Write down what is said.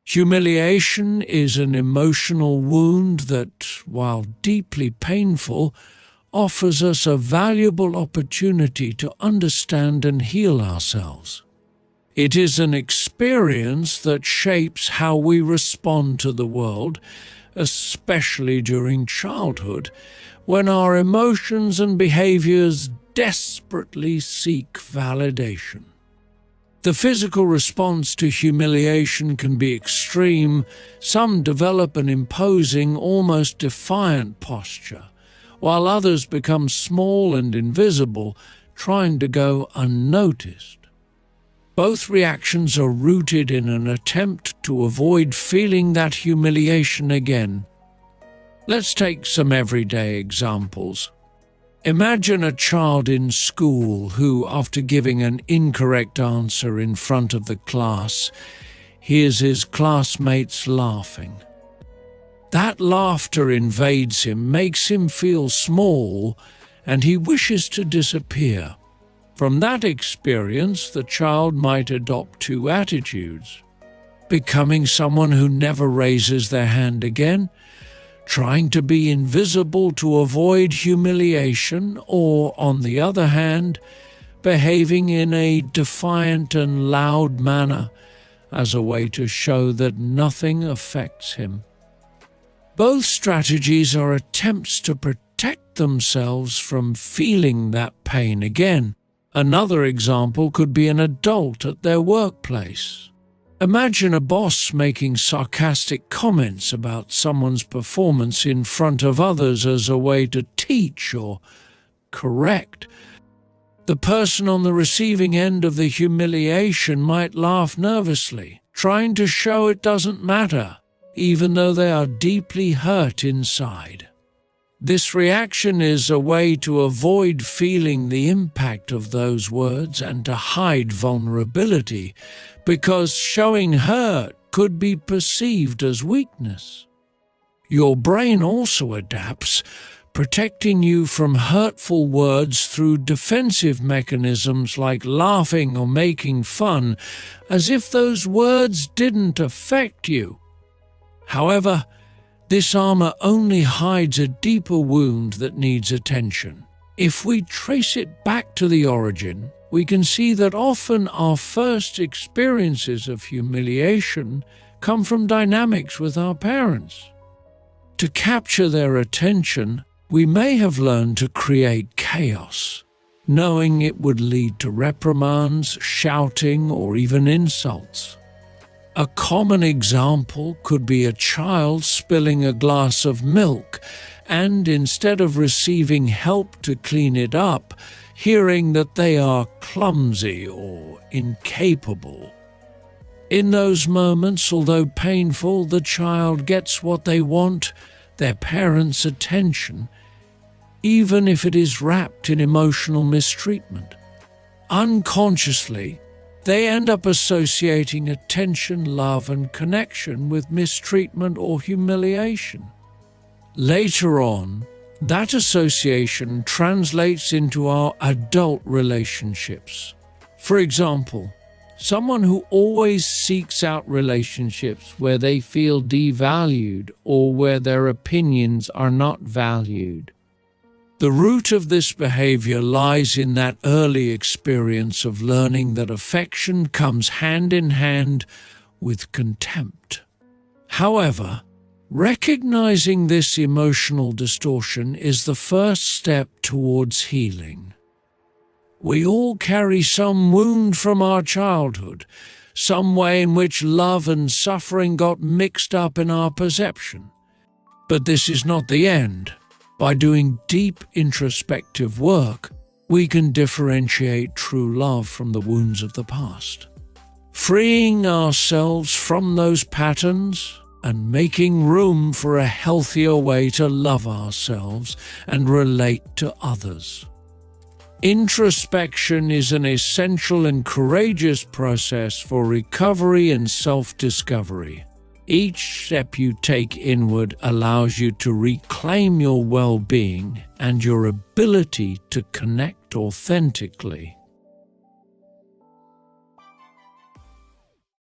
Humiliation is an emotional wound that, while deeply painful, offers us a valuable opportunity to understand and heal ourselves. It is an experience that shapes how we respond to the world, especially during childhood, when our emotions and behaviors desperately seek validation. The physical response to humiliation can be extreme. Some develop an imposing, almost defiant posture, while others become small and invisible, trying to go unnoticed. Both reactions are rooted in an attempt to avoid feeling that humiliation again. Let's take some everyday examples. Imagine a child in school who, after giving an incorrect answer in front of the class, hears his classmates laughing. That laughter invades him, makes him feel small, and he wishes to disappear. From that experience, the child might adopt two attitudes: becoming someone who never raises their hand again, trying to be invisible to avoid humiliation, or, on the other hand, behaving in a defiant and loud manner as a way to show that nothing affects him. Both strategies are attempts to protect themselves from feeling that pain again. Another example could be an adult at their workplace. Imagine a boss making sarcastic comments about someone's performance in front of others as a way to teach or correct. The person on the receiving end of the humiliation might laugh nervously, trying to show it doesn't matter, even though they are deeply hurt inside. This reaction is a way to avoid feeling the impact of those words and to hide vulnerability, because showing hurt could be perceived as weakness. Your brain also adapts, protecting you from hurtful words through defensive mechanisms like laughing or making fun, as if those words didn't affect you. However, this armor only hides a deeper wound that needs attention. If we trace it back to the origin, we can see that often our first experiences of humiliation come from dynamics with our parents. To capture their attention, we may have learned to create chaos, knowing it would lead to reprimands, shouting, or even insults. A common example could be a child spilling a glass of milk and, instead of receiving help to clean it up, hearing that they are clumsy or incapable. In those moments, although painful, the child gets what they want, their parents' attention, even if it is wrapped in emotional mistreatment. Unconsciously, they end up associating attention, love, and connection with mistreatment or humiliation. Later on, that association translates into our adult relationships. For example, someone who always seeks out relationships where they feel devalued or where their opinions are not valued. The root of this behavior lies in that early experience of learning that affection comes hand in hand with contempt. However, recognizing this emotional distortion is the first step towards healing. We all carry some wound from our childhood, some way in which love and suffering got mixed up in our perception. But this is not the end. By doing deep introspective work, we can differentiate true love from the wounds of the past, freeing ourselves from those patterns and making room for a healthier way to love ourselves and relate to others. Introspection is an essential and courageous process for recovery and self-discovery. Each step you take inward allows you to reclaim your well-being and your ability to connect authentically.